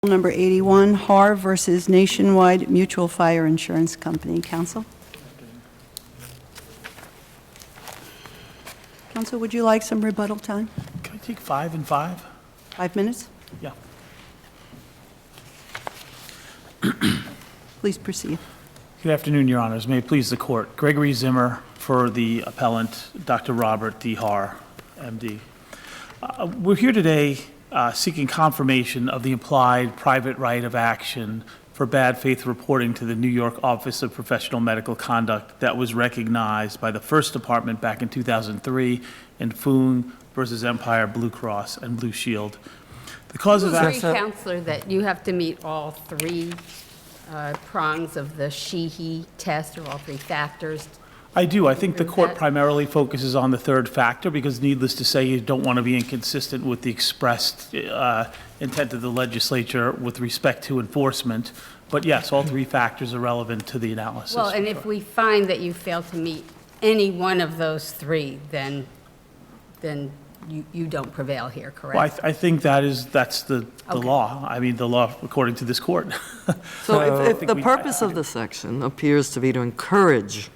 Number 81, Haarv versus Nationwide Mutual Fire Insurance Company. Counsel? Counsel, would you like some rebuttal time? Can I take 5 and 5? 5 minutes? Yeah. Please proceed. Good afternoon, Your Honors. May it please the Court. Gregory Zimmer for the appellant, Dr. Robert D. Haarv, MD. We're here today seeking confirmation of the implied private right of action for bad faith reporting to the New York Office of Professional Medical Conduct that was recognized by the First Department back in 2003 in Foon versus Empire Blue Cross and Blue Shield. The cause of action... Counselor, that you have to meet all three prongs of the she-he test, or all three factors. I do. I think the court primarily focuses on the third factor because, needless to say, you don't want to be inconsistent with the expressed intent of the legislature with respect to enforcement. But yes, all three factors are relevant to the analysis. Well, and if we find that you fail to meet any one of those three, then you don't prevail here, correct? Well, I think that's the law. I mean, the law according to this court. So if the purpose of the section appears to be to encourage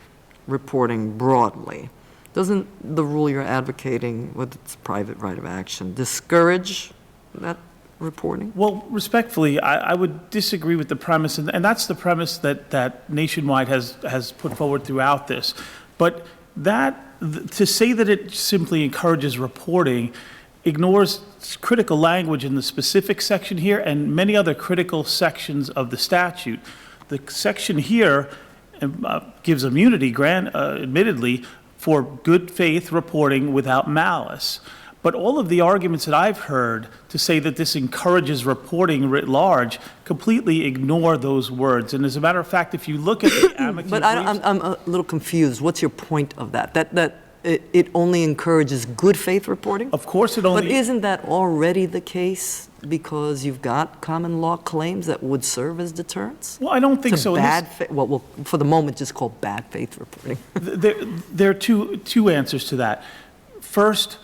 reporting broadly, doesn't the rule you're advocating with its private right of action discourage that reporting? Well, respectfully, I would disagree with the premise, and that's the premise that Nationwide has put forward throughout this. But to say that it simply encourages reporting ignores critical language in the specific section here and many other critical sections of the statute. The section here gives immunity, admittedly, for good faith reporting without malice. But all of the arguments that I've heard to say that this encourages reporting writ large completely ignore those words. And as a matter of fact, if you look at the amicus But I'm a little confused. What's your point of that? That it only encourages good faith reporting? Of course it only... But isn't that already the case because you've got common law claims that would serve as deterrents? Well, I don't think so. Well, for the moment, just called bad faith reporting. There are two answers to that. First,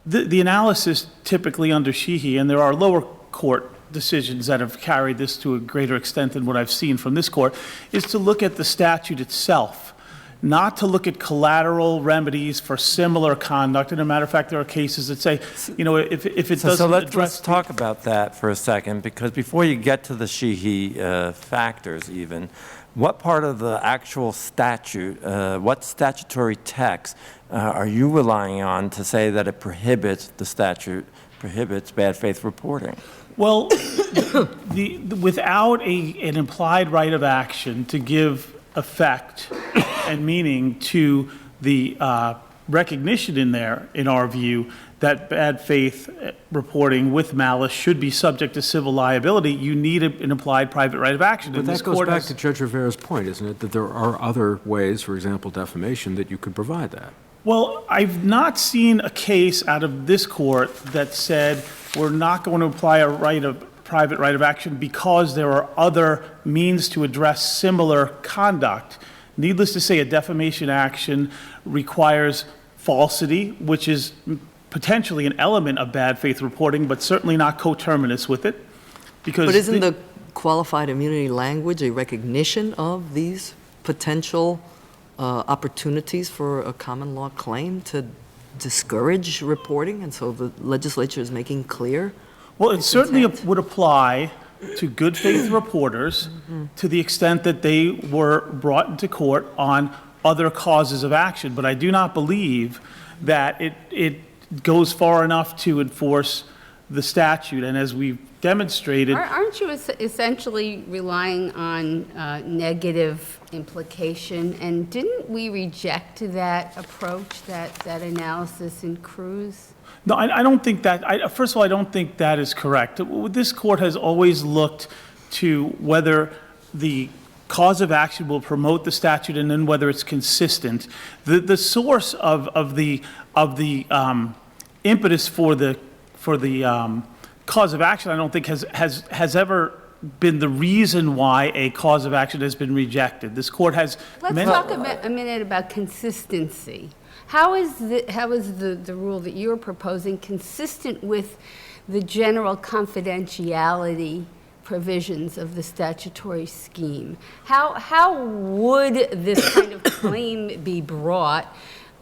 the analysis typically under Sheehy, and there are lower court decisions that have carried this to a greater extent than what I've seen from this court, is to look at the statute itself, not to look at collateral remedies for similar conduct. And as a matter of fact, there are cases that say, you know, if it doesn't so address... let's talk about that for a second, because before you get to the Sheehy factors even, what part of the actual statute, what statutory text are you relying on to say that it prohibits, the statute prohibits bad faith reporting? Well, without an implied right of action to give effect and meaning to the recognition in our view, that bad faith reporting with malice should be subject to civil liability, you need an implied private right of action. But that goes back to Judge Rivera's point, isn't it, that there are other ways, for example, defamation, that you could provide that? Well, I've not seen a case out of this court that said we're not going to apply a private right of action because there are other means to address similar conduct. Needless to say, a defamation action requires falsity, which is potentially an element of bad faith reporting, but certainly not coterminous with it. But isn't the qualified immunity language a recognition of these potential opportunities for a common law claim to discourage reporting? And so the legislature is making clear? Well, it certainly would apply to good faith reporters to the extent that they were brought into court on other causes of action. But I do not believe that it goes far enough to enforce the statute. And as we've demonstrated... Aren't you essentially relying on negative implication? And didn't we reject that approach, that analysis in Cruz? No, I don't think that... first of all, I don't think that is correct. This court has always looked to whether the cause of action will promote the statute and then whether it's consistent. The source of the impetus for the cause of action, I don't think has ever been the reason why a cause of action has been rejected. This court has... Let's talk a minute about consistency. How is the rule that you're proposing consistent with the general confidentiality provisions of the statutory scheme. How would this kind of claim be brought,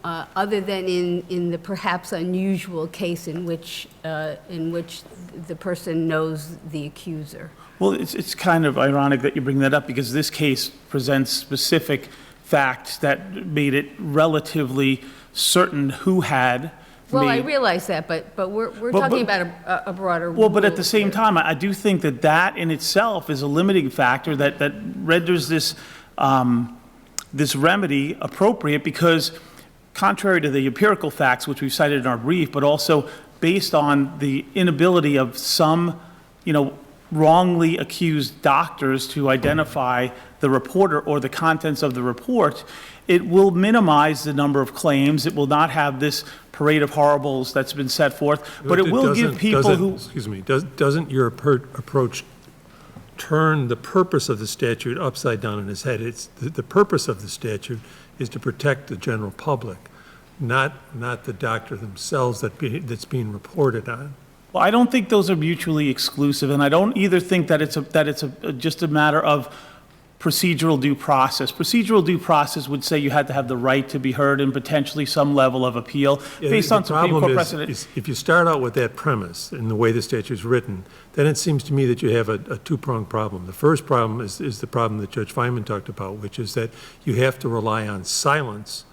other than in the perhaps unusual case in which the person knows the accuser? Well, it's kind of ironic that you bring that up, because this case presents specific facts that made it relatively certain who had Well, I made. realize that, but we're talking about a broader Well, but at rule the same here. time, I do think that that in itself is a limiting factor that renders this, this remedy appropriate, because contrary to the empirical facts, which we've cited in our brief, but also based on the inability of some, wrongly accused doctors to identify the reporter or the contents of the report, it will minimize the number of claims. It will not have this parade of horribles that's been set forth, but it will give people who... Excuse me, doesn't your approach turn the purpose of the statute upside down in his head? It's, the purpose of the statute is to protect the general public, not the doctor themselves that's being reported on. Well, I don't think those are mutually exclusive, and I don't either think that it's just a matter of procedural due process. Procedural due process would say you had to have the right to be heard and potentially some level of appeal based on Supreme Court precedent. Is if you start out with that premise and the way the statute's written, then it seems to me that you have a two-pronged problem. The first problem is the problem that Judge Feynman talked about, which is that you have to rely on silence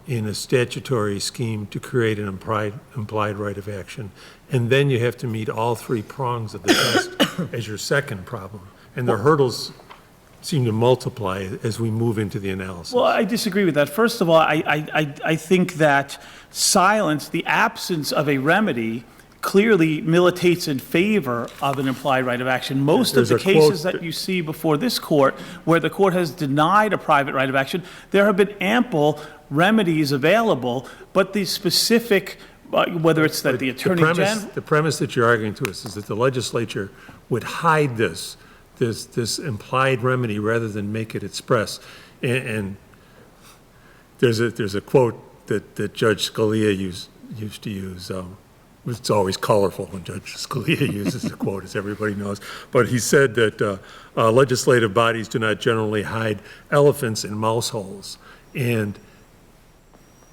in a statutory scheme to create an implied right of action. And then you have to meet all three prongs of the test as your second problem. And the hurdles seem to multiply as we move into the analysis. Well, I disagree with that. First of all, I think that silence, the absence of a remedy, clearly militates in favor of an implied right of action. Most of the There's a quote cases that you see before this court, where the court has denied a private right of action, there have been ample remedies available, but the specific, whether it's that the Attorney General... The premise that you're arguing to us is that the legislature would hide this implied remedy rather than make it express. And there's a quote that Judge Scalia used to use. It's always colorful when Judge Scalia uses a quote, as everybody knows. But he said that legislative bodies do not generally hide elephants in mouse holes. And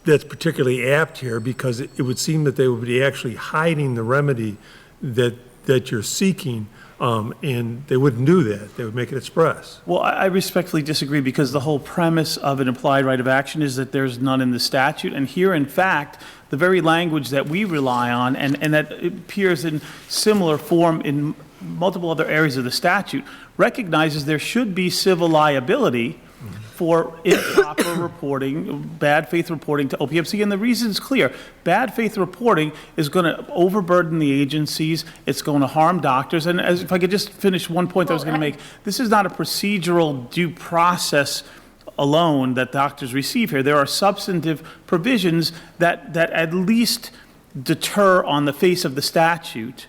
that's particularly apt here because it would seem that they would be actually hiding the remedy that you're seeking, and they wouldn't do that. They would make it express. Well, I respectfully disagree, because the whole premise of an implied right of action is that there's none in the statute. And here, in fact, the very language that we rely on and that appears in similar form in multiple other areas of the statute recognizes there should be civil liability for improper reporting, bad faith reporting to OPMC. And the reason is clear. Bad faith reporting is going to overburden the agencies. It's going to harm doctors. And if I could just finish one point I was going to make, this is not a procedural due process alone that doctors receive here. There are substantive provisions that at least deter on the face of the statute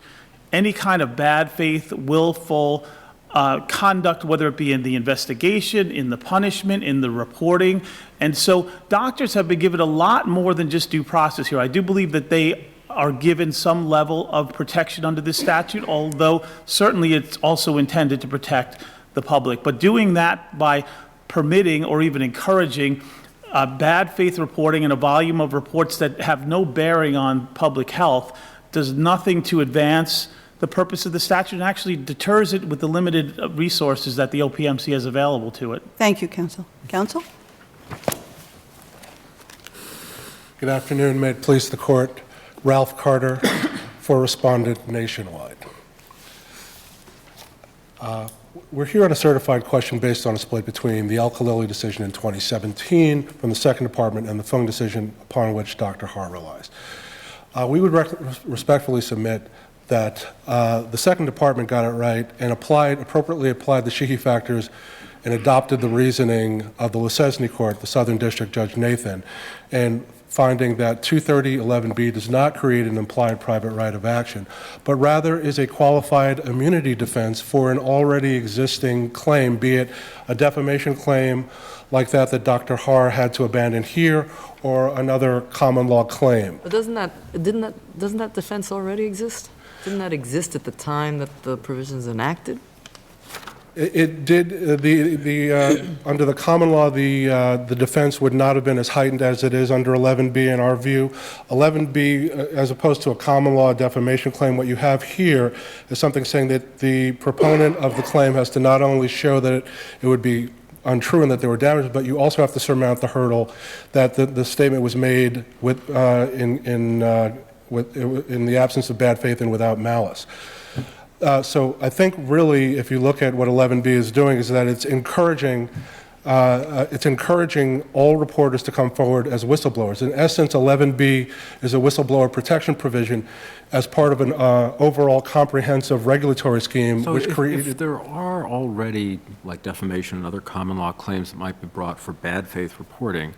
any kind of bad faith, willful conduct, whether it be in the investigation, in the punishment, in the reporting. And so doctors have been given a lot more than just due process here. I do believe that they are given some level of protection under this statute, although certainly it's also intended to protect the public. But doing that by permitting or even encouraging bad faith reporting and a volume of reports that have no bearing on public health does nothing to advance the purpose of the statute, and actually deters it with the limited resources that the OPMC has available to it. Thank you, counsel. Counsel? Good afternoon. May it please the court. Ralph Carter for Respondent Nationwide. We're here on a certified question based on a split between the Al-Khalili decision in 2017 from the Second Department and the Fung decision upon which Dr. Haarv relies. We would respectfully submit that the Second Department got it right and appropriately applied the Sheehy factors and adopted the reasoning of the Lesesny Court, the Southern District Judge Nathan, and finding that 230.11b does not create an implied private right of action, but rather is a qualified immunity defense for an already existing claim, be it a defamation claim like that Dr. Haarv had to abandon here, or another common law claim. But doesn't that defense already exist? Didn't that exist at the time that the provisions enacted? It did, under the common law, the defense would not have been as heightened as it is under 11B in our view. 11B, as opposed to a common law defamation claim, what you have here is something saying that the proponent of the claim has to not only show that it would be untrue and that there were damages, but you also have to surmount the hurdle that the statement was made in the absence of bad faith and without malice. So I think really, if you look at what 11B is doing, is that it's encouraging all reporters to come forward as whistleblowers. In essence, 11B is a whistleblower protection provision as part of an overall comprehensive regulatory scheme, So which if there are already, like defamation and other common law claims that might be brought for bad faith reporting,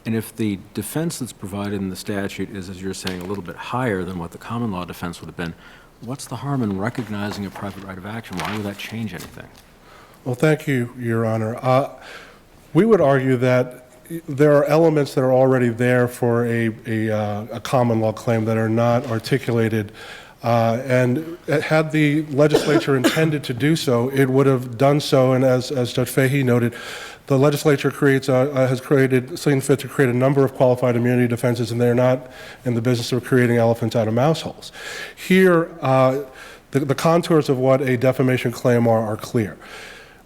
and if the defense that's provided in the statute is, as you're saying, a little bit higher than what the common law defense would have been, what's the harm in recognizing a private right of action? Why would that change anything? Well, thank you, Your Honor. We would argue that there are elements that are already there for a common law claim that are not articulated. And had the legislature intended to do so, it would have done so. And as Judge Fahey noted, the legislature has seen fit to create a number of qualified immunity defenses, and they're not in the business of creating elephants out of mouse holes. Here, the contours of what a defamation claim are clear.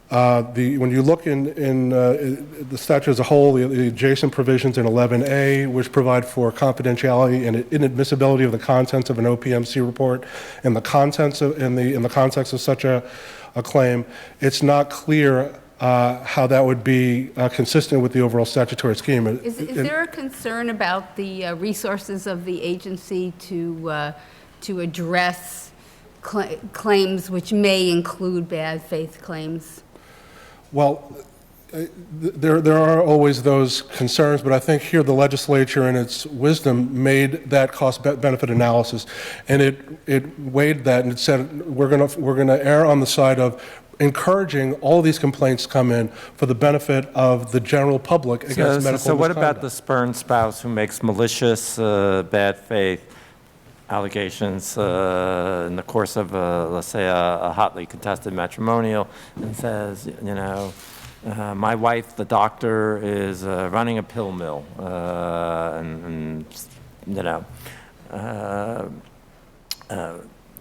When you look in the statute as a whole, the adjacent provisions in 11A, which provide for confidentiality and inadmissibility of the contents of an OPMC report, and the contents in the context of such a claim, it's not clear how that would be consistent with the overall statutory scheme. Is there a concern about the resources of the agency to address claims which may include bad faith claims? Well, there are always those concerns, but I think here the legislature in its wisdom made that cost-benefit analysis, and it weighed that and it said we're going to err on the side of encouraging all these complaints come in for the benefit of the general public against medical misconduct. So what about the spurned spouse who makes malicious bad faith allegations in the course of, let's say, a hotly contested matrimonial, and says, you know, my wife, the doctor, is running a pill mill, and you know,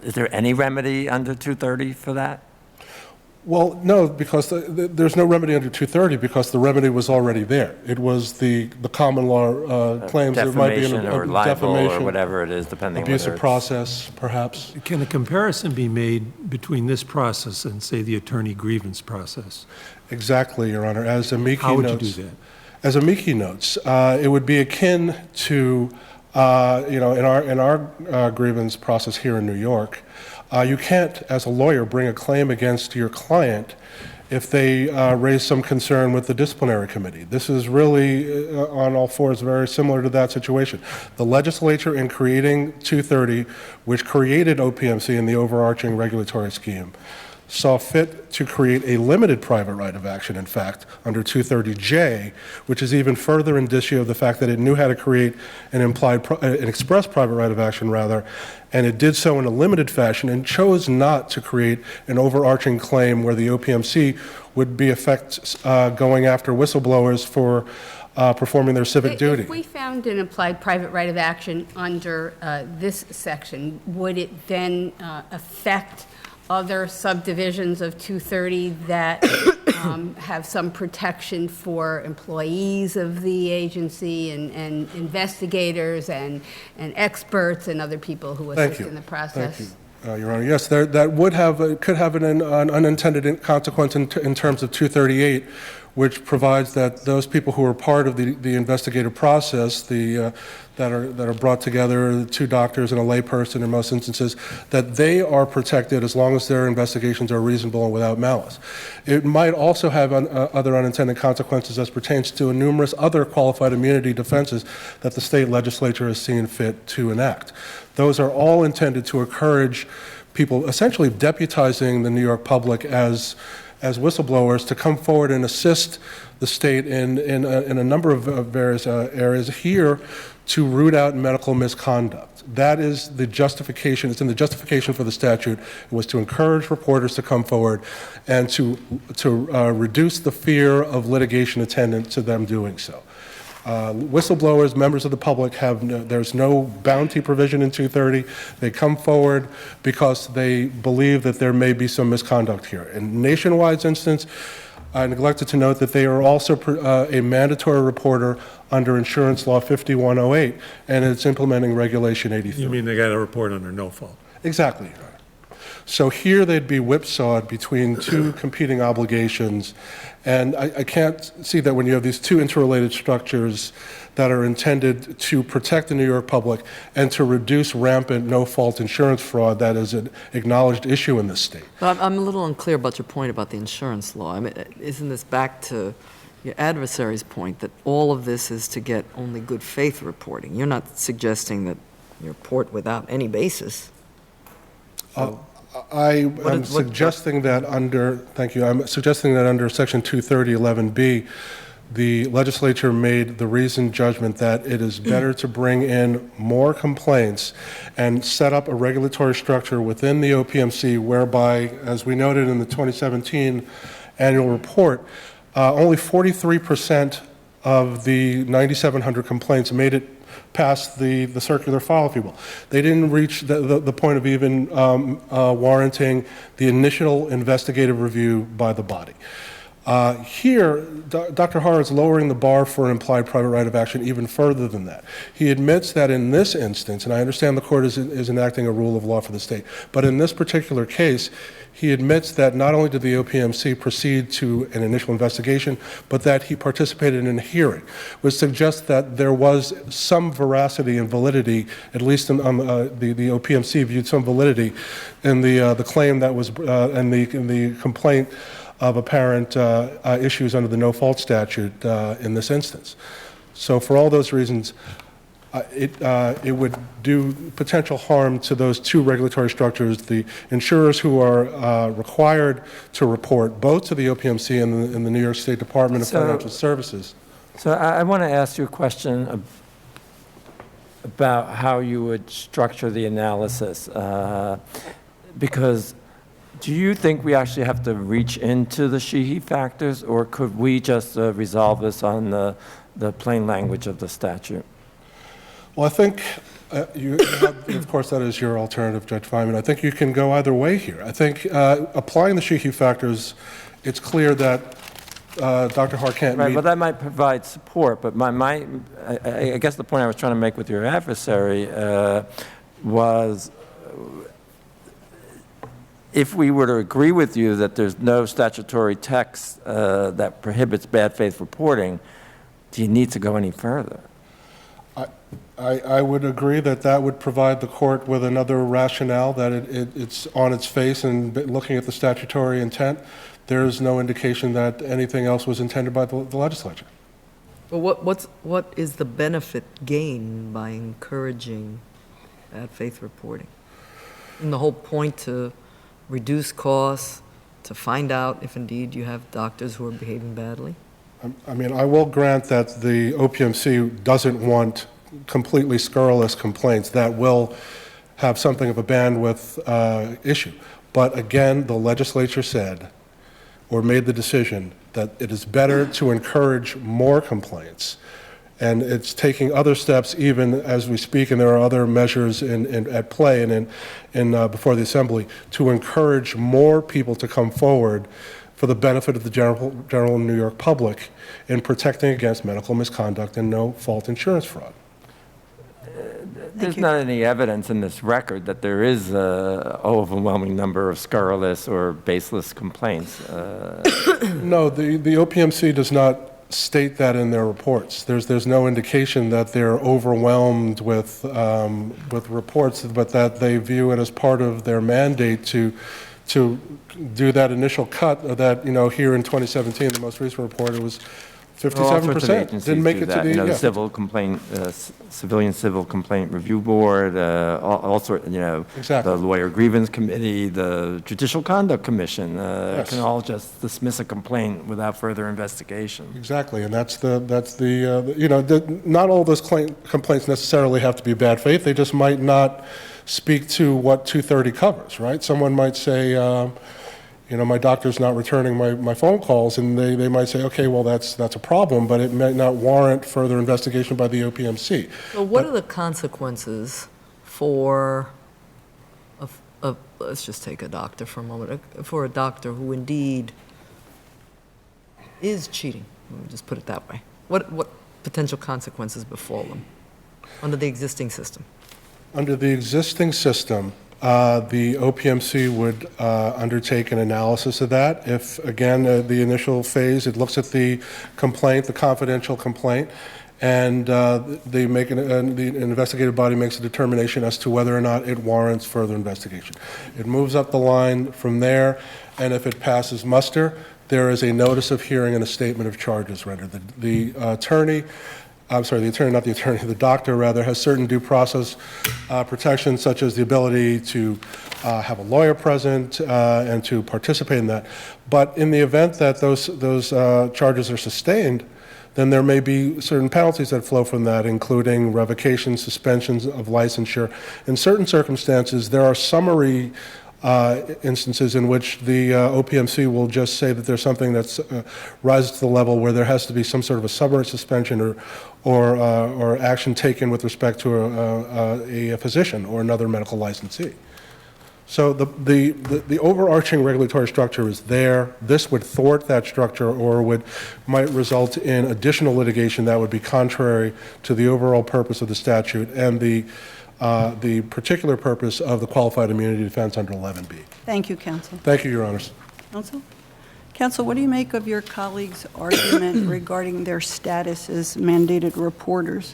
is there any remedy under 230 for that? Well, no, because there's no remedy under 230 because the remedy was already there. It was the common law claims. There might be defamation or libel or whatever it is, depending on abusive process, perhaps. Can a comparison be made between this process and, say, the attorney grievance process? Exactly, Your Honor. As amici How would notes, you do that? As amici notes, it would be akin to, you know, in our grievance process here in New York. You can't, as a lawyer, bring a claim against your client if they raise some concern with the disciplinary committee. This is really, on all fours, very similar to that situation. The legislature, in creating 230, which created OPMC in the overarching regulatory scheme, saw fit to create a limited private right of action, in fact, under 230J, which is even further indicia of the fact that it knew how to create an express private right of action, rather, and it did so in a limited fashion and chose not to create an overarching claim where the OPMC would be going after whistleblowers for performing their civic duty. If we found an implied private right of action under this section, would it then affect other subdivisions of 230 that have some protection for employees of the agency and investigators and experts and other people who assist in the process? Thank you, Your Honor. Yes, that could have an unintended consequence in terms of 238, which provides that those people who are part of the investigative process, that are brought together, 2 doctors and a layperson in most instances, that they are protected as long as their investigations are reasonable and without malice. It might also have other unintended consequences as pertains to numerous other qualified immunity defenses that the state legislature has seen fit to enact. Those are all intended to encourage people, essentially deputizing the New York public as whistleblowers, to come forward and assist the state in a number of various areas. Here, to root out medical misconduct. That is the justification. It's in the justification for the statute. It was to encourage reporters to come forward and to reduce the fear of litigation attendant to them doing so. Whistleblowers, members of the public, there's no bounty provision in 230. They come forward because they believe that there may be some misconduct here. In Nationwide's instance, I neglected to note that they are also a mandatory reporter under Insurance Law 5108, and it's implementing Regulation 83. You mean they got to report under no fault? Exactly. So here they'd be whipsawed between two competing obligations, and I can't see that when you have these two interrelated structures that are intended to protect the New York public and to reduce rampant no-fault insurance fraud that is an acknowledged issue in this state. But I'm a little unclear about your point about the insurance law. I mean, isn't this back to your adversary's point that all of this is to get only good faith reporting? You're not suggesting that you report without any basis. I'm suggesting that under, thank you, I'm suggesting that under Section 230.11b, the legislature made the reasoned judgment that it is better to bring in more complaints and set up a regulatory structure within the OPMC whereby, as we noted in the 2017 annual report, only 43% of the 9,700 complaints made it past the circular file, if you will. They didn't reach the point of even warranting the initial investigative review by the body. Here, Dr. Haarv is lowering the bar for an implied private right of action even further than that. He admits that in this instance, and I understand the court is enacting a rule of law for the state, but in this particular case, he admits that not only did the OPMC proceed to an initial investigation, but that he participated in a hearing, which suggests that there was some veracity and validity, at least the OPMC viewed some validity in the claim that was, in the complaint of apparent issues under the no-fault statute in this instance. So for all those reasons, it would do potential harm to those two regulatory structures, the insurers who are required to report both to the OPMC and the New York State Department of Financial Services. So I want to ask you a question about how you would structure the analysis, because do you think we actually have to reach into the she-he factors, or could we just resolve this on the plain language of the statute? Well, I think, of course, that is your alternative, Judge Feynman. I think you can go either way here. I think applying the she-he factors, it's clear that Dr. Haarv can't meet. Right, well, that might provide support, but I guess the point I was trying to make with your adversary was, if we were to agree with you that there's no statutory text that prohibits bad faith reporting, do you need to go any further? I would agree that that would provide the court with another rationale, that it's on its face, and looking at the statutory intent, there is no indication that anything else was intended by the legislature. But what is the benefit gained by encouraging bad faith reporting? And the whole point to reduce costs, to find out if indeed you have doctors who are behaving badly? I mean, I will grant that the OPMC doesn't want completely scurrilous complaints that will have something of a bandwidth issue. But again, the legislature said, or made the decision, that it is better to encourage more complaints. And it's taking other steps even as we speak, and there are other measures at play and before the Assembly to encourage more people to come forward for the benefit of the general New York public in protecting against medical misconduct and no-fault insurance fraud. There's not any evidence in this record that there is an overwhelming number of scurrilous or baseless complaints. No, the OPMC does not state that in their reports. There's no indication that they're overwhelmed with reports, but that they view it as part of their mandate to do that initial cut that, here in 2017, the most recent report, it was Well, all sorts of 57% agencies didn't make do it to that. the, You know, the yeah. civil complaint, Civilian Civil Complaint Review Board, all sorts, you know. Exactly. The Lawyer Grievance Committee, the Judicial Conduct Commission, Yes. can all just dismiss a complaint without further investigation. Exactly, and you know, not all those complaints necessarily have to be bad faith, they just might not speak to what 230 covers, right? Someone might say, you know, my doctor's not returning my phone calls, and they might say, okay, well, that's a problem, but it might not warrant further investigation by the OPMC. So what are the consequences for, let's just take a doctor for a moment, for a doctor who indeed is cheating? Let me just put it that way. What potential consequences befall them under the existing system? Under the existing system, the OPMC would undertake an analysis of that. If, again, the initial phase, it looks at the complaint, the confidential complaint, and they make the investigative body makes a determination as to whether or not it warrants further investigation. It moves up the line from there, and if it passes muster, there is a notice of hearing and a statement of charges rendered. The attorney, I'm sorry, the attorney, not the attorney, the doctor, rather, has certain due process protections, such as the ability to have a lawyer present and to participate in that. But in the event that those charges are sustained, then there may be certain penalties that flow from that, including revocation, suspensions of licensure. In certain circumstances, there are summary instances in which the OPMC will just say that there's something that's rises to the level where there has to be some sort of a summary suspension or action taken with respect to a physician or another medical licensee. So the overarching regulatory structure is there. This would thwart that structure or might result in additional litigation that would be contrary to the overall purpose of the statute and the particular purpose of the qualified immunity defense under 11B. Thank you, counsel. Thank you, Your Honors. Counsel? Counsel, what do you make of your colleague's argument regarding their status as mandated reporters?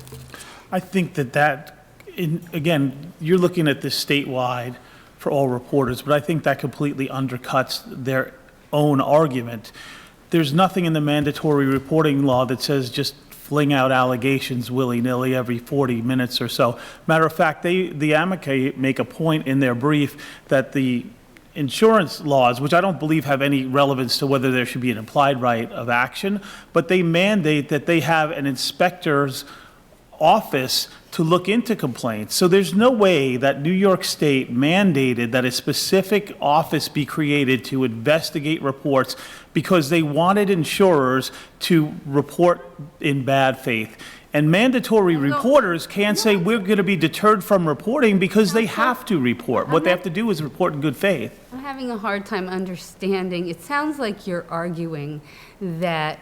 I think again, you're looking at this statewide for all reporters, but I think that completely undercuts their own argument. There's nothing in the mandatory reporting law that says just fling out allegations willy-nilly every 40 minutes or so. Matter of fact, the amici make a point in their brief that the insurance laws, which I don't believe have any relevance to whether there should be an implied right of action, but they mandate that they have an inspector's office to look into complaints. So there's no way that New York State mandated that a specific office be created to investigate reports because they wanted insurers to report in bad faith. And mandatory reporters can't say we're going to be deterred from reporting because they have to report. What they have to do is report in good faith. I'm having a hard time understanding. It sounds like you're arguing that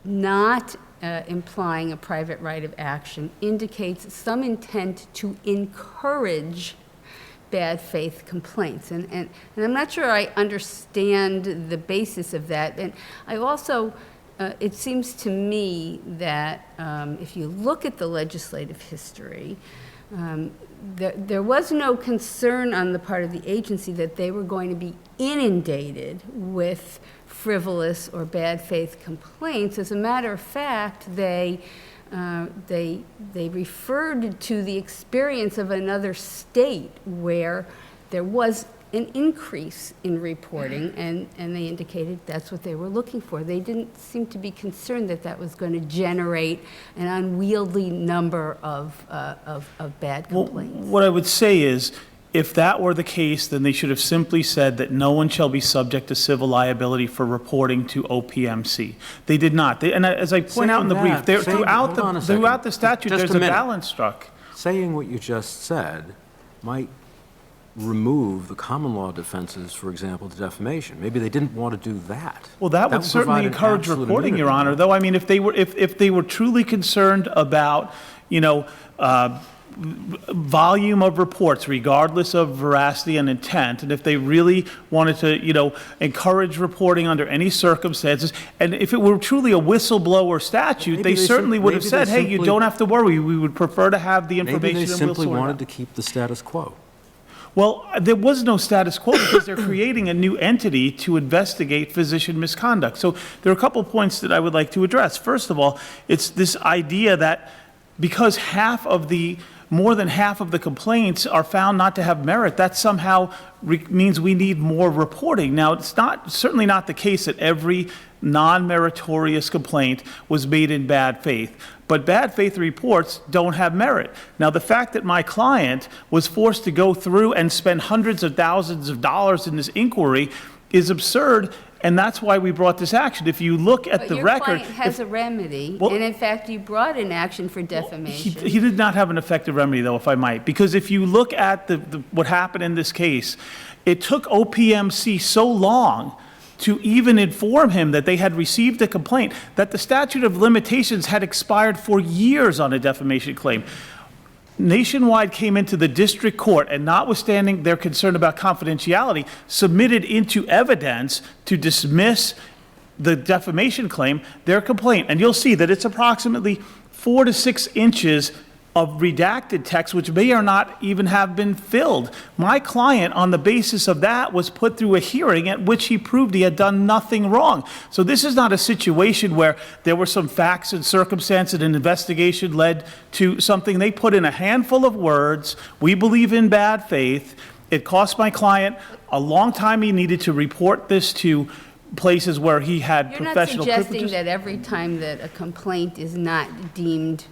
not implying a private right of action indicates some intent to encourage bad faith complaints. And I'm not sure I understand the basis of that. And I also, it seems to me that if you look at the legislative history, there was no concern on the part of the agency that they were going to be inundated with frivolous or bad faith complaints. As a matter of fact, they referred to the experience of another state where there was an increase in reporting, and they indicated that's what they were looking for. They didn't seem to be concerned that that was going to generate an unwieldy number of bad complaints. Well, what I would say is, if that were the case, then they should have simply said that no one shall be subject to civil liability for reporting to OPMC. They did not. And as I point out in the brief, throughout the statute, there's a balance struck. Saying what you just said might remove the common law defenses, for example, to defamation. Maybe they didn't want to do that. Well, that would certainly encourage reporting, Your Honor. Though, I mean, if they were truly concerned about, volume of reports, regardless of veracity and intent, and if they really wanted to, encourage reporting under any circumstances, and if it were truly a whistleblower statute, they certainly would have said, hey, you don't have to worry. We would prefer to have the information. Maybe they simply wanted to keep the status quo. Well, there was no status quo because they're creating a new entity to investigate physician misconduct. So there are a couple points that I would like to address. First of all, it's this idea that because more than half of the complaints are found not to have merit, that somehow means we need more reporting. Now, it's certainly not the case that every non-meritorious complaint was made in bad faith. But bad faith reports don't have merit. Now, the fact that my client was forced to go through and spend hundreds of thousands of dollars in this inquiry is absurd, and that's why we brought this action. If you look at the record... But your client has a remedy, Well, and in fact, you brought an action for defamation. He did not have an effective remedy, though, if I might, because if you look at what happened in this case, it took OPMC so long to even inform him that they had received a complaint, that the statute of limitations had expired for years on a defamation claim. Nationwide came into the district court and, notwithstanding their concern about confidentiality, submitted into evidence to dismiss the defamation claim, their complaint. And you'll see that it's approximately 4 to 6 inches of redacted text, which may or not even have been filled. My client, on the basis of that, was put through a hearing at which he proved he had done nothing wrong. So this is not a situation where there were some facts and circumstances and an investigation led to something. They put in a handful of words. We believe in bad faith. It cost my client a long time. He needed to report this to places where he had professional privileges. You're not suggesting that every time that a complaint is not deemed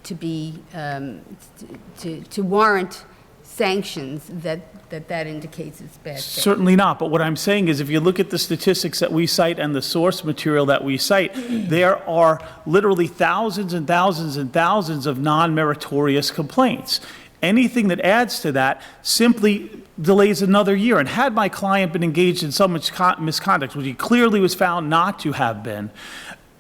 to be, to warrant sanctions, that indicates it's bad faith? Certainly not, but what I'm saying is if you look at the statistics that we cite and the source material that we cite, there are literally thousands and thousands and thousands of non-meritorious complaints. Anything that adds to that simply delays another year. And had my client been engaged in some misconduct, which he clearly was found not to have been,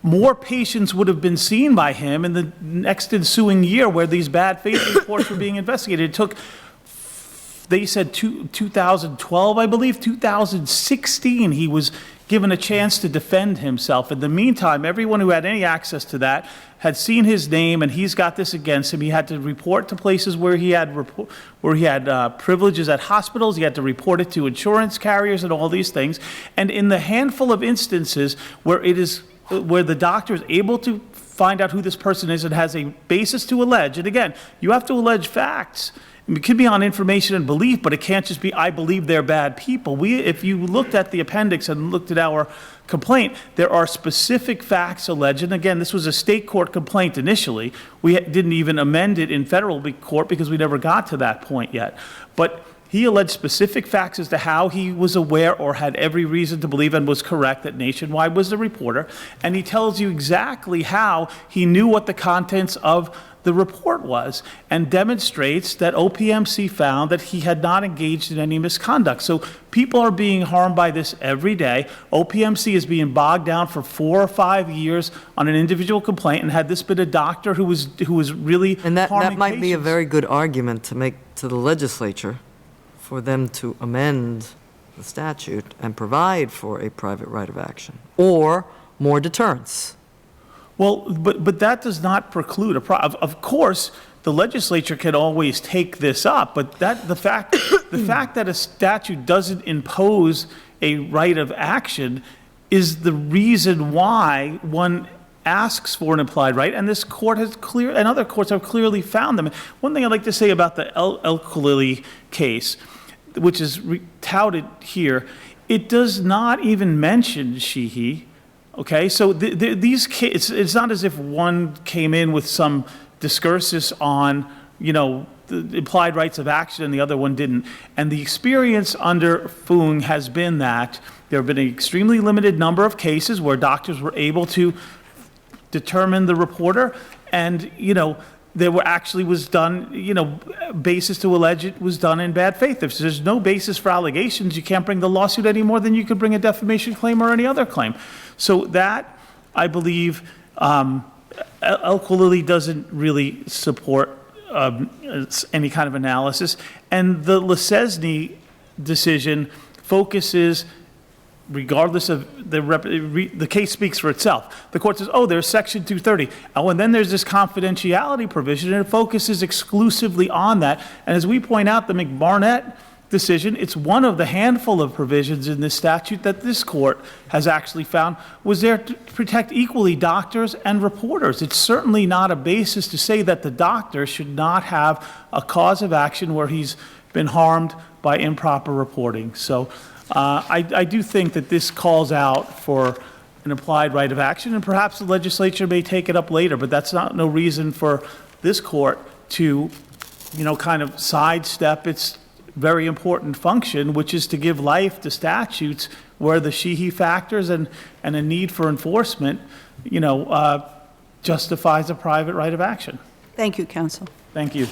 more patients would have been seen by him in the next ensuing year where these bad faith reports were being investigated. It took, they said 2012, I believe, 2016, he was given a chance to defend himself. In the meantime, everyone who had any access to that had seen his name, and he's got this against him. He had to report to places where he had privileges at hospitals. He had to report it to insurance carriers and all these things. And in the handful of instances where the doctor is able to find out who this person is and has a basis to allege, and again, you have to allege facts. It could be on information and belief, but it can't just be, I believe they're bad people. If you looked at the appendix and looked at our complaint, there are specific facts alleged. And again, this was a state court complaint initially. We didn't even amend it in federal court because we never got to that point yet. But he alleged specific facts as to how he was aware or had every reason to believe and was correct that Nationwide was the reporter. And he tells you exactly how he knew what the contents of the report was and demonstrates that OPMC found that he had not engaged in any misconduct. So people are being harmed by this every day. OPMC is being bogged down for 4 or 5 years on an individual complaint, and had this been a doctor who was really And that harming might be a patients. very good argument to make to the legislature for them to amend the statute and provide for a private right of action or more deterrence. Well, but that does not preclude of course, the legislature can always take this up, but the fact that a statute doesn't impose a right of action is the reason why one asks for an implied right, and this court has and other courts have clearly found them. One thing I'd like to say about the El Khalili case, which is touted here, it does not even mention Sheehy. Okay, so these cases, it's not as if one came in with some discursus on, the implied rights of action and the other one didn't. And the experience under Foong has been that there have been an extremely limited number of cases where doctors were able to determine the reporter, and, there was done, basis to allege it was done in bad faith. If there's no basis for allegations, you can't bring the lawsuit any more than you could bring a defamation claim or any other claim. So that, I believe, El Khalili doesn't really support any kind of analysis. And the Lesesny decision focuses, regardless of the case speaks for itself. The court says, there's Section 230. Oh, and then there's this confidentiality provision, and it focuses exclusively on that. And as we point out, the McBarnett decision. It's one of the handful of provisions in this statute that this court has actually found was there to protect equally doctors and reporters. It's certainly not a basis to say that the doctor should not have a cause of action where he's been harmed by improper reporting. So I do think that this calls out for an implied right of action, and perhaps the legislature may take it up later, but that's no reason for this court to, kind of sidestep its very important function, which is to give life to statutes where the she-he factors and a need for enforcement, justifies a private right of action. Thank you, counsel. Thank you.